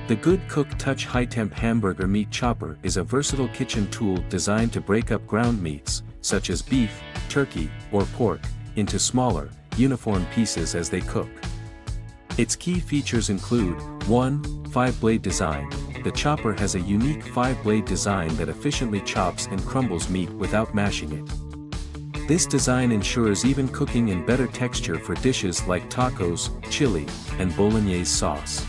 The Good Cook Touch High-Temp Hamburger Meat Chopper is a versatile kitchen tool designed to break up ground meats, such as beef, turkey, or pork, into smaller, uniform pieces as they cook. Its key features include: 1. 5-blade design. The chopper has a unique 5-blade design that efficiently chops and crumbles meat without mashing it. This design ensures even cooking and better texture for dishes like tacos, chili, and bolognese sauce.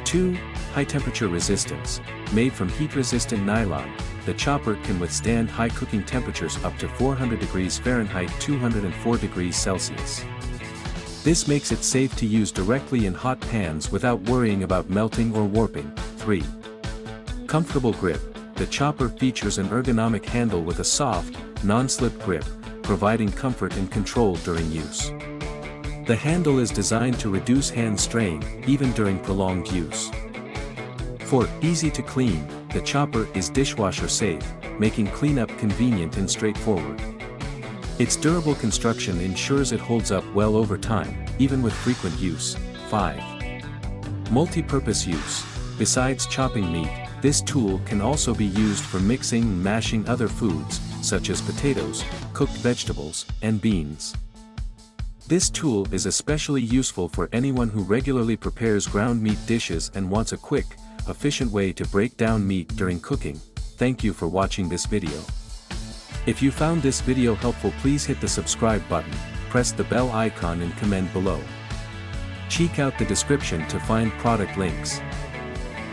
2. High-temperature resistance. Made from heat-resistant nylon, the chopper can withstand high cooking temperatures up to 400 degrees Fahrenheit 204 degrees Celsius. This makes it safe to use directly in hot pans without worrying about melting or warping. 3. Comfortable grip. The chopper features an ergonomic handle with a soft, non-slip grip, providing comfort and control during use. The handle is designed to reduce hand strain, even during prolonged use. 4. Easy to clean. The chopper is dishwasher safe, making cleanup convenient and straightforward. Its durable construction ensures it holds up well over time, even with frequent use. 5. Multi-purpose use. Besides chopping meat, this tool can also be used for mixing and mashing other foods, such as potatoes, cooked vegetables, and beans. This tool is especially useful for anyone who regularly prepares ground meat dishes and wants a quick, efficient way to break down meat during cooking. Thank you for watching this video. If you found this video helpful, please hit the subscribe button, press the bell icon and comment below. Check out the description to find product links.